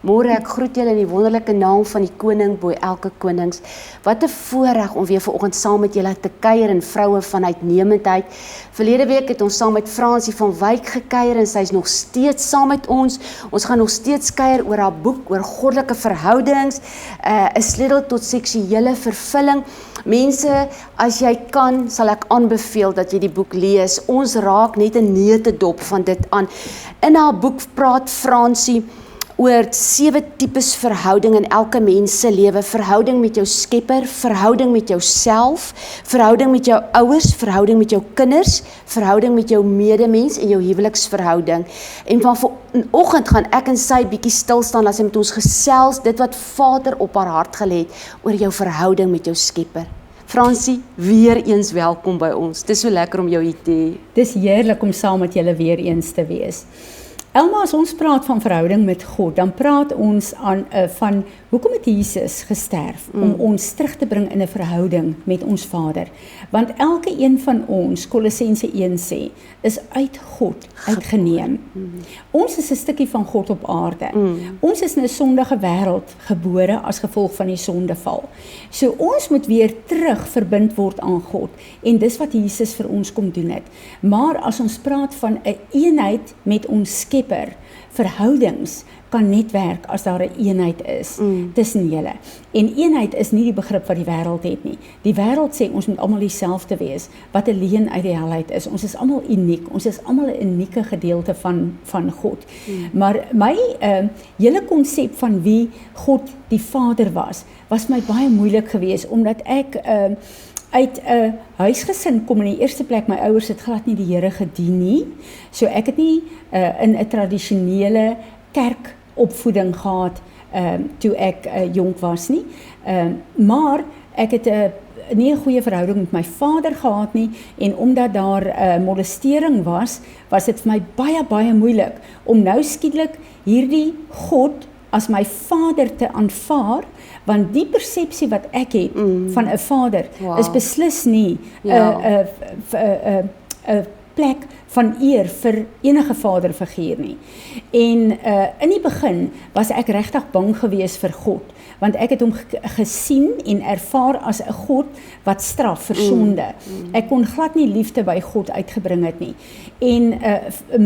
Môre, ek groet julle in die wonderlike naam van die koning bo elke konings. Wat 'n voorreg om weer vanoggend saam met julle te kuier in vroue van uitnemendheid. Verlede week het ons saam met Fransi van Wyk gekuier en sy is nog steeds saam met ons. Ons gaan nog steeds kuier oor haar boek oor goddelike verhoudings, 'n sleutel tot seksuele vervulling. Mense, as jy kan, sal ek aanbeveel dat jy die boek lees. Ons raak net 'n neutedop van dit aan. In haar boek praat Fransi oor 7 tipes verhouding in elke mens se lewe. Verhouding met jou skepper, verhouding met jouself, verhouding met jou ouers, verhouding met jou kinders, verhouding met jou medemens en jou huweliksverhouding. En vanoggend gaan ek en sy bietjie stil staan as sy met ons gesels, dit wat Vader op haar hart gelê het oor jou verhouding met jou skepper. Fransi, weer eens welkom by ons. Dis so lekker om jou hier te hê. Dis heerlik om saam met julle weer eens te wees. Elma, as ons praat van verhouding met God, dan praat ons van hoekom het Jesus gesterf? Om ons terug te bring in 'n verhouding met ons Vader. Want elke een van ons, Kolossense 1 sê, is uit God uitgeneem. Ons is 'n stukkie van God op aarde. Ons is in 'n sondige wêreld gebore as gevolg van die sondeval. So ons moet weer terug verbind word aan God. En dis wat Jesus vir ons kom doen het. Maar as ons praat van 'n eenheid met ons skepper, verhoudings kan net werk as daar 'n eenheid is tussen julle. En eenheid is nie die begrip wat die wêreld het nie. Die wêreld sê ons moet almal dieselfde wees, wat 'n leuen uit die helheid is. Ons is almal uniek. Ons is almal 'n unieke gedeelte van God. Maar my hele konsep van wie God die Vader was my baie moeilik geweest, omdat ek uit 'n huisgesin kom. In die eerste plek, my ouers het glad nie die Here gedien nie. So ek het nie in 'n tradisionele kerkopvoeding gehad toe ek jonk was nie. Maar ek het nie 'n goeie verhouding met my vader gehad nie, en omdat daar molestering was dit vir my baie moeilik om nou skielik hierdie God as my vader te aanvaar, want die persepsie wat ek het van 'n vader is beslis nie 'n plek van eer vir enige vaderfiguur nie. En in die begin was ek regtig bang geweest vir God, want ek het hom gesien en ervaar as 'n God wat straf vir sonde. Ek kon glad nie liefde by God uitgebring het nie. En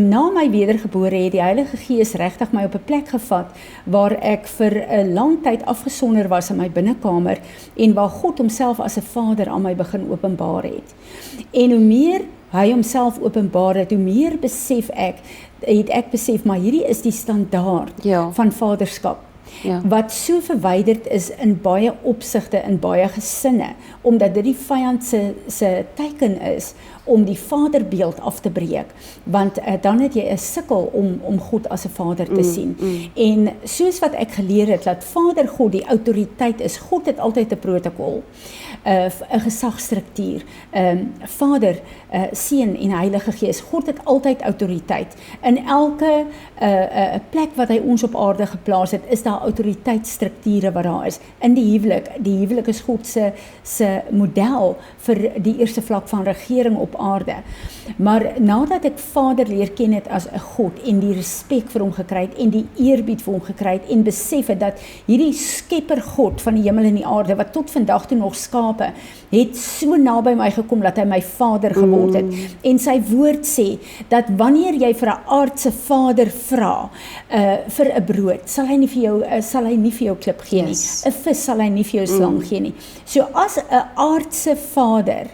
na my wedergebore het die Heilige Gees regtig my op 'n plek gevat waar ek vir 'n lang tyd afgesonder was in my binnekamer en waar God homself as 'n Vader aan my begin openbaar het. En hoe meer hy homself openbaar het, hoe meer het ek besef, maar hierdie is die standaard van vaderskap. Wat so verwyderd is in baie opsigte, in baie gesinne, omdat dit die vyand se teiken is om die vaderbeeld af te breek, want dan het jy 'n sukkel om God as 'n vader te sien. En soos wat ek geleer het, dat Vader God die autoriteit is. God het altyd 'n protokol, 'n gesagsstruktuur. Vader, Seun en Heilige Gees. God het altyd autoriteit. In elke plek wat hy ons op aarde geplaas het, is daar autoriteitsstrukture wat daar is. In die huwelik is God se model vir die eerste vlak van regering op aarde. Maar nadat ek Vader leer ken het as 'n God en die respek vir hom gekry het en die eerbied vir hom gekry het en besef het dat hierdie skepper God van die hemel en die aarde, wat tot vandag toe nog skape, het so naby my gekom dat hy my Vader geword het. En sy woord sê dat wanneer jy vir 'n aardse vader vra vir 'n brood, sal hy nie vir jou klip gee nie. 'n Vis sal hy nie vir jou slang gee nie. So as 'n aardse vader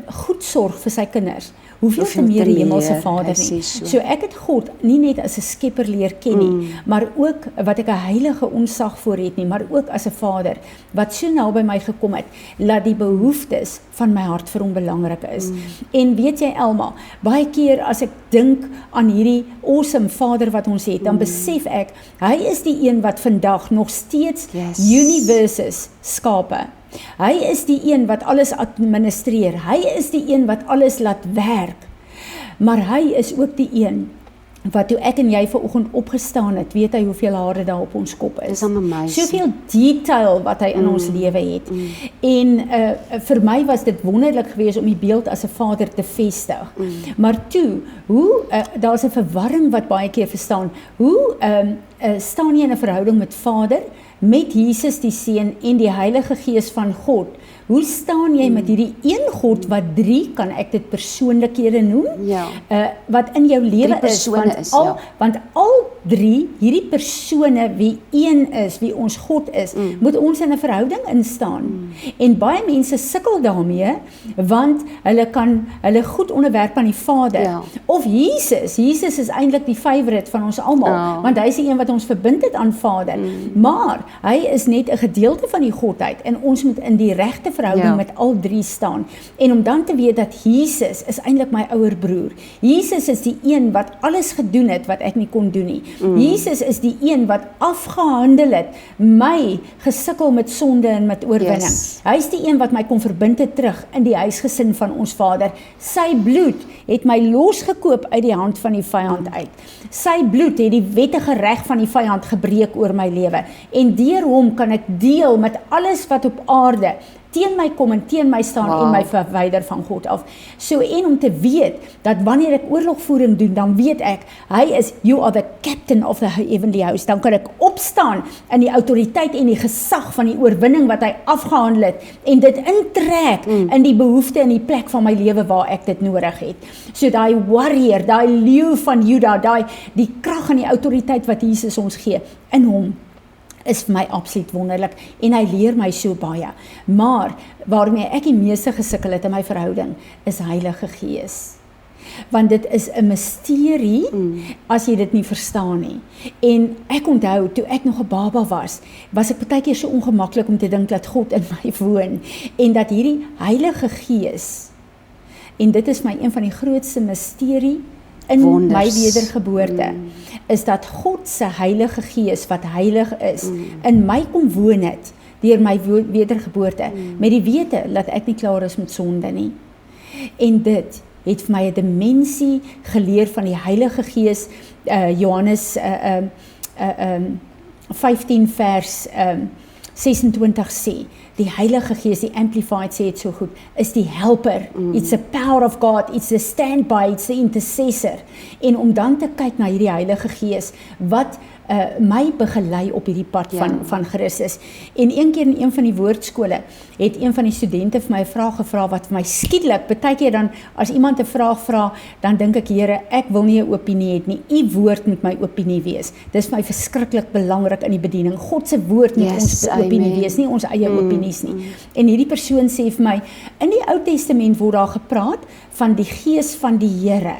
goed sorg vir sy kinders, hoeveel te meer die hemelse Vader nie. So ek het God nie net as 'n skepper leer ken nie, maar ook wat ek 'n heilige onsag voor het nie, maar ook as 'n Vader wat so nou by my gekom het, laat die behoeftes van my hart vir hom belangrik is. En weet jy, Elma, baie keer as ek dink aan hierdie awesome Vader wat ons het, dan besef ek, hy is die een wat vandag nog steeds universes skape. Hy is die een wat alles administreer. Hy is die een wat alles laat werk. Maar hy is ook die een wat toe ek en jy vanoggend opgestaan het, weet hy hoeveel hare daar op ons kop is. Dis amazing. Soveel detail wat hy in ons lewe het. En vir my was dit wonderlik geweest om die beeld as 'n vader te vestig. Maar toe, daar's 'n verwarring wat baie keer verstaan. Hoe staan jy in 'n verhouding met Vader, met Jesus die Seun en die Heilige Gees van God? Hoe staan jy met hierdie een God wat 3, kan ek dit persoonlikhede noem? Ja. Wat in jou lewe is, want al 3, hierdie persone wie een is, wie ons God is, moet ons in 'n verhouding instaan. En baie mense sukkel daarmee, want hulle goed onderwerp aan die Vader. Ja. Of Jesus is eintlik die favourite van ons almal, want hy is die een wat ons verbind het aan Vader. Maar hy is net 'n gedeelte van die Godheid en ons moet in die regte verhouding met al 3 staan. En om dan te weet dat Jesus is eintlik my ouer broer. Jesus is die een wat alles gedoen het wat ek nie kon doen nie. Jesus is die een wat afgehandel het, my gesukkel met sonde en met oorwinning. Yes. Hy is die een wat my kon verbind het terug in die huisgesin van ons Vader. Sy bloed het my losgekoop uit die hand van die vyand uit. Sy bloed het die wettige reg van die vyand gebreek oor my lewe. En deur hom kan ek deel met alles wat op aarde teen my kom en teen my staan en my verwyder van God af. So, en om te weet, dat wanneer ek oorlogvoering doen, dan weet ek, hy is, you are the captain of the heavenly house, dan kan ek opstaan in die autoriteit en die gesag van die oorwinning wat hy afgehandel het, en dit intrek in die behoefte en die plek van my lewe waar ek dit nodig het. So daai warrior, daai leeu van Juda, die krag en die autoriteit wat Jesus ons gee, in hom, is vir my absoluut wonderlik, en hy leer my so baie. Maar, waarmee ek die meeste gesukkel het in my verhouding, is Heilige Gees. Want dit is 'n misterie, as jy dit nie verstaan nie. En ek onthou, toe ek nog 'n baba was ek baie keer so ongemaklik om te dink dat God in my woon, en dat hierdie Heilige Gees, en dit is my een van die grootste misterie, in my wedergeboorte, is dat God se Heilige Gees, wat heilig is, in my kom woon het, deur my wedergeboorte, met die wete, dat ek nie klaar is met sonde nie. En dit het vir my 'n dimensie geleer van die Heilige Gees, Johannes 15 vers 26 sê, die Heilige Gees, die Amplified sê het so goed, is die helper, it's the power of God, it's the standby, it's the intercessor, en om dan te kyk na hierdie Heilige Gees, wat my begelei op hierdie pad van Christus. En een keer in een van die woordskole, het een van die studente vir my 'n vraag gevra, wat vir my skielik, baie keer dan, as iemand 'n vraag vra, dan dink ek, Here, ek wil nie 'n opinie hê nie, u woord moet my opinie wees. Dis vir my verskriklik belangrik in die bediening. God se woord moet ons opinie wees, nie ons eie opinies nie. En hierdie persoon sê vir my, in die Ou Testament word daar gepraat van die Gees van die Here,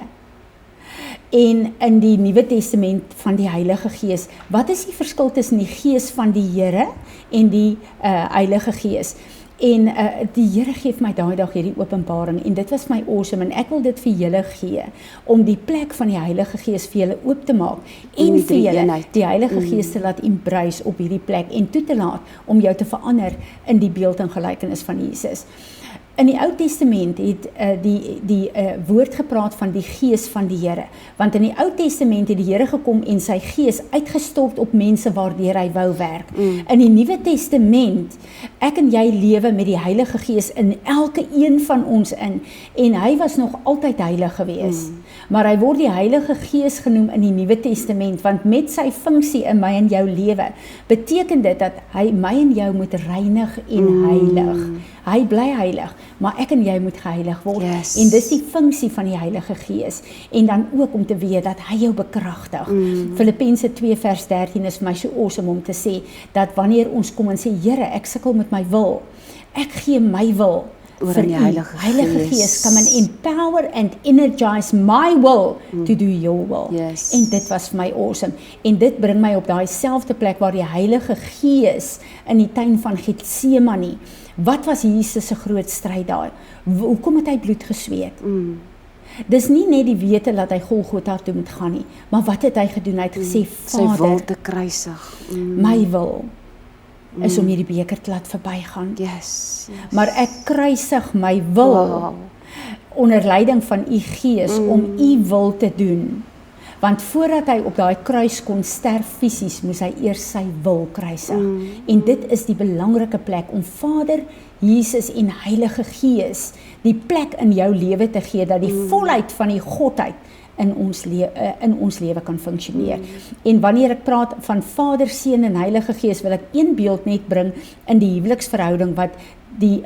en in die Nuwe Testament van die Heilige Gees. Wat is die verskil tussen die Gees van die Here en die Heilige Gees? En die Here gee vir my daai dag hierdie openbaring, en dit was my awesome, en ek wil dit vir julle gee, om die plek van die Heilige Gees vir julle oop te maak, en vir julle die Heilige Gees te laat embrace op hierdie plek, en toe te laat om jou te verander in die beeld en gelykenis van Jesus. In die Ou Testament het die woord gepraat van die Gees van die Here, want in die Ou Testament het die Here gekom en sy Gees uitgestort op mense waardeur hy wou werk. In die Nuwe Testament, ek en jy lewe met die Heilige Gees in elke een van ons in, en hy was nog altyd heilig gewees, maar hy word die Heilige Gees genoem in die Nuwe Testament, want met sy funksie in my en jou lewe, beteken dit dat hy my en jou moet reinig en heilig. Hy bly heilig, maar ek en jy moet geheilig word. Yes. En dis die funksie van die Heilige Gees. En dan ook om te weet dat hy jou bekragtig. Filippense 2 vers 13 is vir my so awesome om te sê, dat wanneer ons kom en sê, Here, ek sukkel met my wil, ek gee my wil oor aan die Heilige Gees, come and empower and energize my will to do your will. Yes. En dit was vir my awesome. En dit bring my op daai selfde plek waar die Heilige Gees in die tuin van Getsemane. Wat was Jesus se groot stryd daar? Hoekom het hy bloed gesweet? Dis nie net die wete dat hy Golgotha toe moet gaan nie, maar wat het hy gedoen? Hy het gesê, Vader, sy wil te kruisig. my wil is om hierdie beker te laat verbygaan. Yes. Maar ek kruisig my wil onder leiding van u Gees om u wil te doen. Want voordat hy op daai kruis kon sterf fisies, moes hy eers sy wil kruisig. En dit is die belangrike plek om Vader, Jesus en Heilige Gees die plek in jou lewe te gee, dat die volheid van die Godheid in ons lewe kan funksioneer. En wanneer ek praat van Vader, Seun en Heilige Gees, wil ek een beeld net bring in die huweliksverhouding, wat die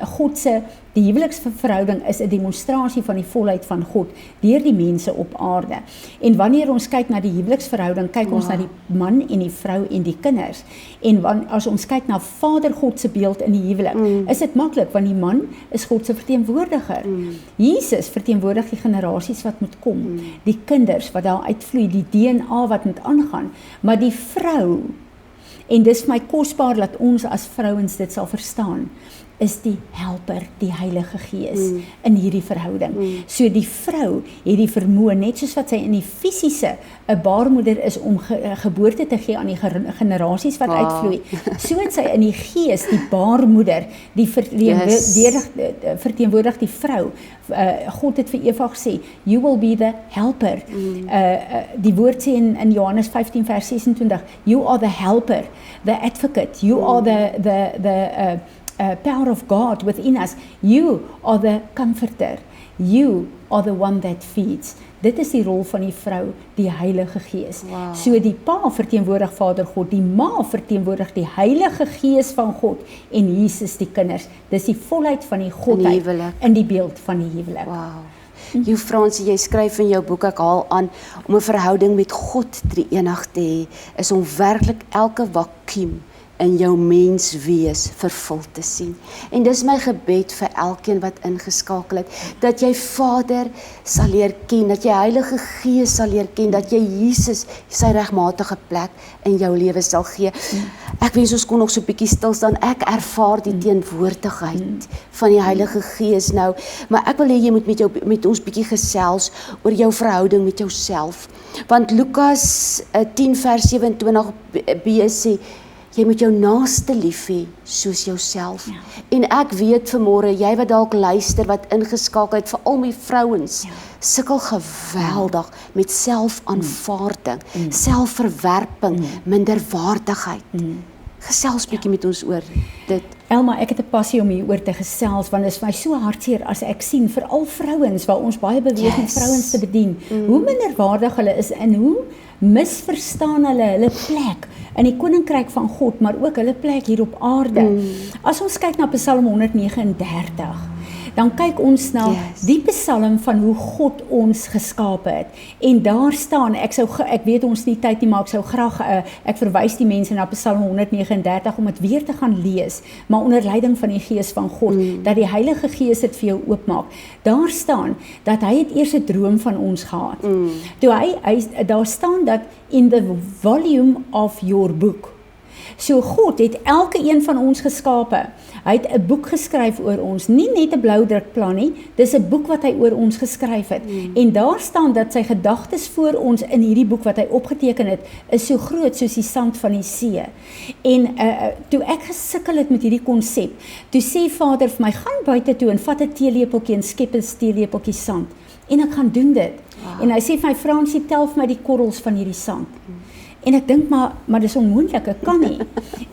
huweliksverhouding is 'n demonstrasie van die volheid van God deur die mense op aarde. En wanneer ons kyk na die huweliksverhouding, kyk ons na die man en die vrou en die kinders. En as ons kyk na Vader God se beeld in die huwelik, is dit maklik, want die man is God se verteenwoordiger. Jesus verteenwoordig die generasies wat moet kom, die kinders wat daar uitvloei, die DNA wat moet aangaan, maar die vrou, en dis vir my kosbaar dat ons as vrouens dit sal verstaan, is die helper, die Heilige Gees in hierdie verhouding. So die vrou het die vermoë, net soos wat sy in die fisiese 'n baarmoeder is om geboorte te gee aan die generasies wat uitvloei, so het sy in die gees die baarmoeder, die verteenwoordig die vrou. God het vir Eva gesê, you will be the helper. Die woord sê in Johannes 15 vers 26, you are the helper, the advocate, you are the power of God within us. You are the comforter. You are the one that feeds. Dit is die rol van die vrou, die Heilige Gees. So die pa verteenwoordig Vader God, die ma verteenwoordig die Heilige Gees van God en Jesus die kinders. Dis die volheid van die Godheid in die beeld van die huwelik. Jou Fransie, jy skryf in jou boek, ek haal aan, om 'n verhouding met God drie-enig te hê, is om werklik elke vakuum in jou menswees vervul te sien. En dis my gebed vir elkeen wat ingeskakel het, dat jy Vader sal leer ken, dat jy Heilige Gees sal leer ken, dat jy Jesus sy regmatige plek in jou lewe sal gee. Ek wens ons kon nog so 'n bietjie stil staan. Ek ervaar die teenwoordigheid van die Heilige Gees nou, maar ek wil hê jy moet met ons bietjie gesels oor jou verhouding met jouself. Want Lukas 10 vers 27b sê, jy moet jou naaste lief hê soos jouself. En ek weet vanmôre, jy wat dalk luister, wat ingeskakel het, veral my vrouens, sukkel geweldig met selfaanvaarding, selfverwerping, minderwaardigheid. Gesels bietjie met ons oor dit. Elma, ek het 'n passie om hieroor te gesels, want dit is my so hartseer as ek sien, veral vrouens, waar ons baie beweeg om vrouens te bedien, hoe minderwaardig hulle is en hoe misverstaan hulle plek in die koninkryk van God, maar ook hulle plek hier op aarde. As ons kyk na Psalm 139, dan kyk ons na die psalm van hoe God ons geskape het. En daar staan, ek weet ons nie tyd nie, maar ek sou graag, ek verwys die mense na Psalm 139 om dit weer te gaan lees, maar onder leiding van die Gees van God, dat die Heilige Gees dit vir jou oopmaak. Daar staan, dat hy het eers 'n droom van ons gehad. Daar staan dat in the volume of your book. So God het elke een van ons geskape. Hy het 'n boek geskryf oor ons, nie net 'n blou drukplan nie, dis 'n boek wat hy oor ons geskryf het. En daar staan dat sy gedagtes voor ons in hierdie boek wat hy opgeteken het, is so groot soos die sand van die see. En toe ek gesukkel het met hierdie konsep, toe sê Vader vir my, gaan buite toe en vat 'n teelepeltjie en skep 'n teelepeltjie sand. En ek gaan doen dit. En hy sê vir my, Fransie, tel vir my die korrels van hierdie sand. En ek dink maar dis onmoontlik, ek kan nie.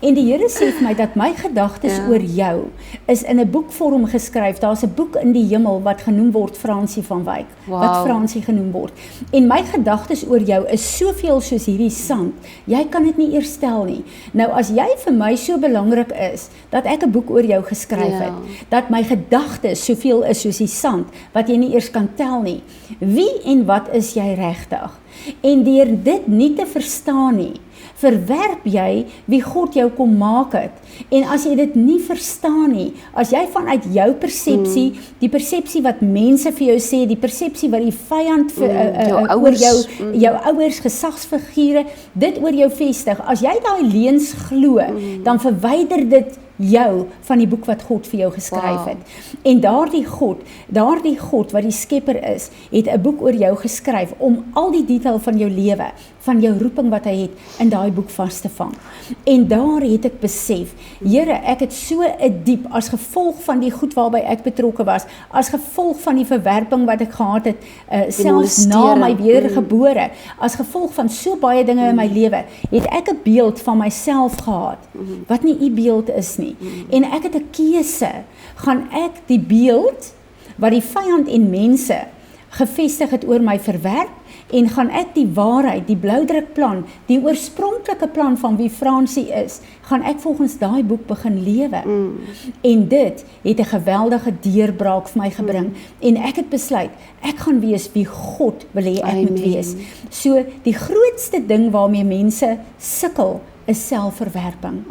En die Here sê vir my dat my gedagtes oor jou is in 'n boekvorm geskryf. Daar's 'n boek in die hemel wat genoem word Fransi van Wyk, wat Fransie genoem word. En my gedagtes oor jou is soveel soos hierdie sand. Jy kan dit nie eers tel nie. Nou as jy vir my so belangrik is dat ek 'n boek oor jou geskryf het, dat my gedagtes soveel is soos die sand wat jy nie eers kan tel nie. Wie en wat is jy regtig? En deur dit nie te verstaan nie, verwerp jy wie God jou kom maak het. En as jy dit nie verstaan nie, as jy vanuit jou persepsie, die persepsie wat mense vir jou sê, die persepsie wat die vyand oor jou ouers, gesagsfigure, dit oor jou vestig, as jy daai leuns glo, dan verwyder dit jou van die boek wat God vir jou geskryf het. En daardie God wat die skepper is, het 'n boek oor jou geskryf om al die detail van jou lewe, van jou roeping wat hy het, in daai boek vas te vang. En daar het ek besef, Here, ek het so 'n diep, as gevolg van die goed waarby ek betrokke was, as gevolg van die verwerping wat ek gehad het, selfs na my wedergebore, as gevolg van so baie dinge in my lewe, het ek 'n beeld van myself gehad, wat nie u beeld is nie. En ek het 'n keuse, gaan ek die beeld, wat die vyand en mense gevestig het oor my verwerp, en gaan ek die waarheid, die bloudrukplan, die oorspronklike plan van wie Fransie is, gaan ek volgens daai boek begin lewe. En dit het 'n geweldige deurbraak vir my gebring. En ek het besluit, ek gaan wees wie God wil hê ek moet wees. So, die grootste ding waarmee mense sukkel, is selfverwerping.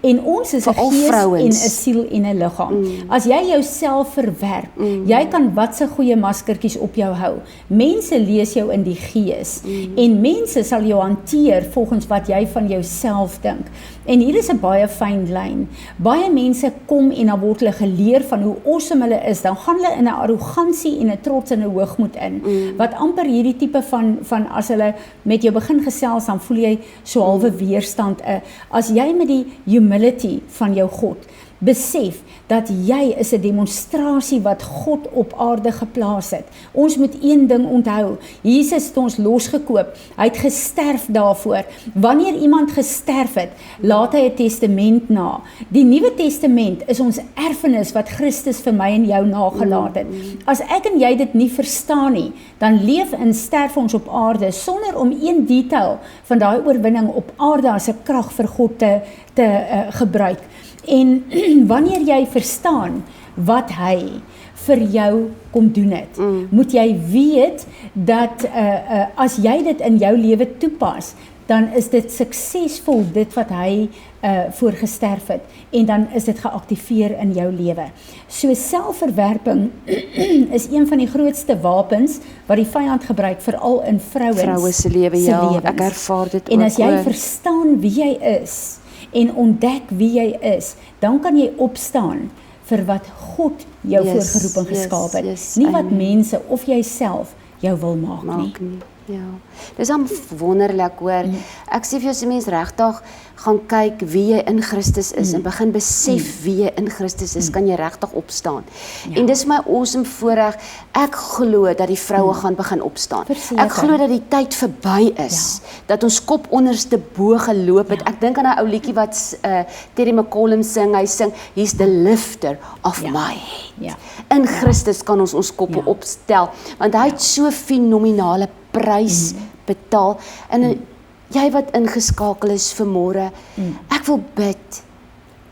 En ons is 'n gees en 'n siel en 'n liggaam. As jy jouself verwerp, jy kan watse goeie maskertjies op jou hou. Mense lees jou in die gees. En mense sal jou hanteer volgens wat jy van jouself dink. En hier is 'n baie fyn lyn. Baie mense kom en dan word hulle geleer van hoe awesome hulle is. Dan gaan hulle in 'n arrogansie en 'n trots en 'n hoogmoed in. Wat amper hierdie tipe van as hulle met jou begin gesels, dan voel jy so halwe weerstand. As jy met die humility van jou God besef dat jy is 'n demonstrasie wat God op aarde geplaas het. Ons moet een ding onthou, Jesus het ons losgekoop, hy het gesterf daarvoor. Wanneer iemand gesterf het, laat hy 'n testament na. Die Nuwe Testament is ons erfenis wat Christus vir my en jou nagelaat het. As ek en jy dit nie verstaan nie, dan leef en sterf ons op aarde sonder om een detail van daai oorwinning op aarde as 'n krag vir God te gebruik. En wanneer jy verstaan wat hy vir jou kom doen het, moet jy weet dat as jy dit in jou lewe toepas, dan is dit suksesvol dit wat hy voorgesterf het, en dan is dit geaktiveer in jou lewe. So selfverwerping is een van die grootste wapens wat die vyand gebruik, veral in vrouens se lewe, ja, ek ervaar dit ook. En as jy verstaan wie jy is, en ontdek wie jy is, dan kan jy opstaan vir wat God jou voorgeroep en geskaap het. Nie wat mense of jouself jou wil maak nie. Ja, dis dan wonderlik hoor. Ek sê vir jou, as 'n mens regtig gaan kyk wie jy in Christus is en begin besef wie jy in Christus is, kan jy regtig opstaan. En dis my awesome voorreg. Ek glo dat die vroue gaan begin opstaan. Ek glo dat die tyd verby is, dat ons kop onderste bo geloop het. Ek dink aan 'n ou liedjie wat Terry McCollum sing. Hy sing, he's the lifter of my head. In Christus kan ons koppe opstel, want hy het so fenominale prys betaal. En jy wat ingeskakel is vanmôre, ek wil bid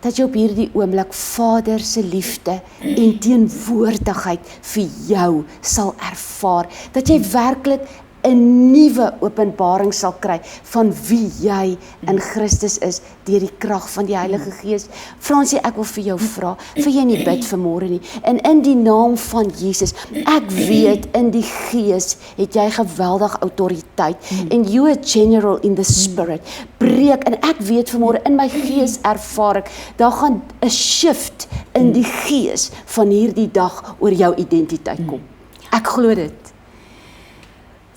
dat jy op hierdie oomblik Vader se liefde en teenwoordigheid vir jou sal ervaar, dat jy werklik 'n nuwe openbaring sal kry van wie jy in Christus is deur die krag van die Heilige Gees. Fransie, ek wil vir jou vra, vir jy nie bid vanmôre nie, en in die naam van Jesus, ek weet in die Gees het jy geweldig autoriteit, en you are general in the spirit, breek, en ek weet vanmôre in my gees ervaar ek, daar gaan 'n shift in die Gees van hierdie dag oor jou identiteit kom. Ek glo dit.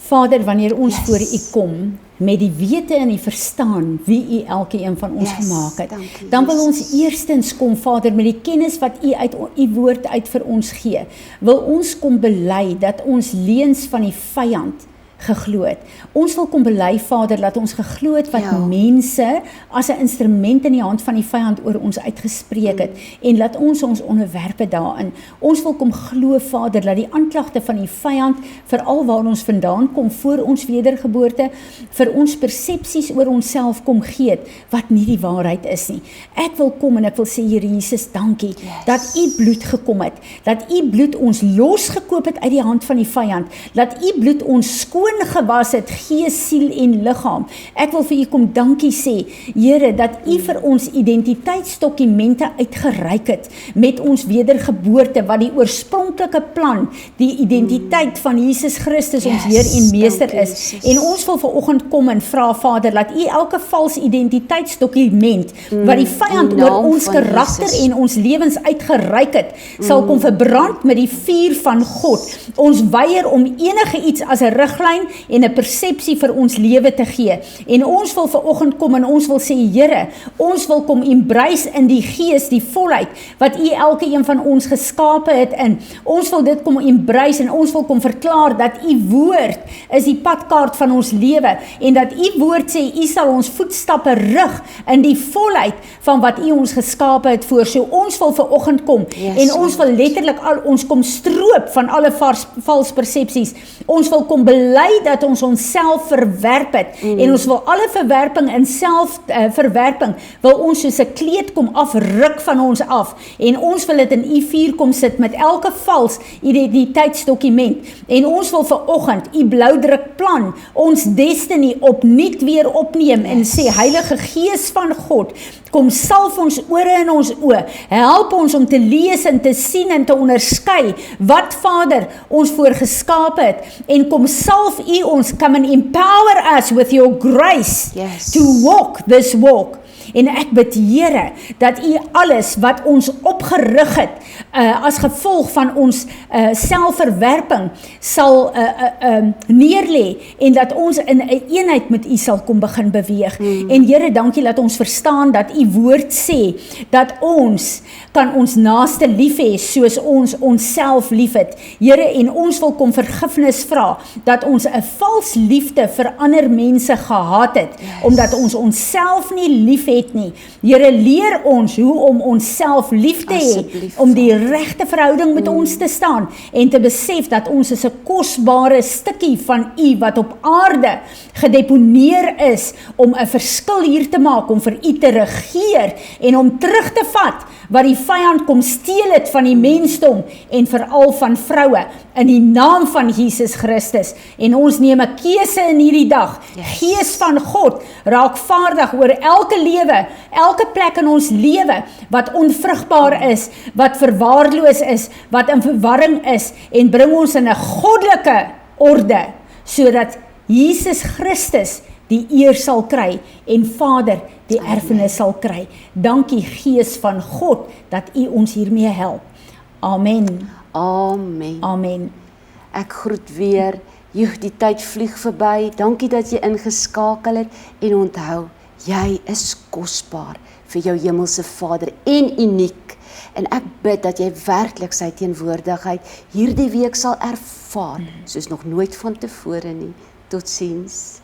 Vader, wanneer ons voor U kom, met die wete en die verstaan wie U elkeen van ons gemaak het, dan wil ons eerstens kom, Vader, met die kennis wat U uit U woord uit vir ons gee, wil ons kom bely dat ons leuns van die vyand geglo het. Ons wil kom bely, Vader, dat ons geglo het wat mense as 'n instrument in die hand van die vyand oor ons uitgespreek het, en laat ons onderwerpe daarin. Ons wil kom glo, Vader, dat die aanklagte van die vyand, veral waar ons vandaan kom voor ons wedergeboorte, vir ons persepsies oor onsself kom gee, wat nie die waarheid is nie. Ek wil kom en ek wil sê, Here Jesus, dankie, dat U bloed gekom het, dat U bloed ons losgekoop het uit die hand van die vyand, dat U bloed ons skoon skoon gewas het, gees, siel en liggaam. Ek wil vir u kom dankie sê, Here, dat u vir ons identiteitsdokumente uitgereik het met ons wedergeboorte, wat die oorspronklike plan, die identiteit van Jesus Christus, ons Heer en Meester is. En ons wil vanoggend kom en vra, Vader, laat u elke vals identiteitsdokument, wat die vyand oor ons karakter en ons lewens uitgereik het, sal kom verbrand met die vuur van God. Ons weier om enige iets as 'n riglyn en 'n persepsie vir ons lewe te gee. En ons wil vanoggend kom en ons wil sê, Here, ons wil kom embrace in die gees, die volheid, wat u elke een van ons geskape het in. Ons wil dit kom embrace en ons wil kom verklaar dat u woord is die padkaart van ons lewe en dat u woord sê, u sal ons voetstappe rig in die volheid van wat u ons geskape het voor. So ons wil vanoggend kom en ons wil letterlik ons kom stroop van alle vals persepsies. Ons wil kom bely dat ons onsself verwerp het en ons wil alle verwerping en selfverwerping wil ons soos 'n kleed kom afruk van ons af en ons wil dit in u vuur kom sit met elke vals identiteitsdokument en ons wil vanoggend u bloudruk plan, ons destiny opnuut weer opneem en sê, Heilige Gees van God, kom salf ons ore en ons oë, help ons om te lees en te sien en te onderskei wat Vader ons voorgeskape het en kom salf u ons, come and empower us with your grace to walk this walk. En ek bid, Here, dat u alles wat ons opgerig het as gevolg van ons selfverwerping sal neerlê en dat ons in 'n eenheid met u sal kom begin beweeg. En Here, dankie dat ons verstaan dat u woord sê dat ons kan ons naaste lief hê soos ons onsself liefhet. Here, en ons wil kom vergifnis vra dat ons 'n vals liefde vir ander mense gehad het, omdat ons onsself nie lief het nie. Here, leer ons hoe om onsself lief te hê, om die regte verhouding met ons te staan en te besef dat ons is 'n kosbare stukkie van u wat op aarde gedeponeer is om 'n verskil hier te maak, om vir u te regeer en om terug te vat wat die vyand kom steel het van die mensdom en veral van vroue in die naam van Jesus Christus. En ons neem 'n keuse in hierdie dag. Gees van God, raak vaardig oor elke lewe, elke plek in ons lewe wat onvrugbaar is, wat verwaarloos is, wat in verwarring is en bring ons in 'n goddelike orde, sodat Jesus Christus die eer sal kry en Vader die erfenis sal kry. Dankie Gees van God dat u ons hiermee help. Amen. Amen. Amen. Ek groet weer. Die tyd vlieg verby. Dankie dat jy ingeskakel het en onthou, jy is kosbaar vir jou hemelse Vader en uniek. En ek bid dat jy werklik sy teenwoordigheid hierdie week sal ervaar, soos nog nooit van tevore nie. Totsiens.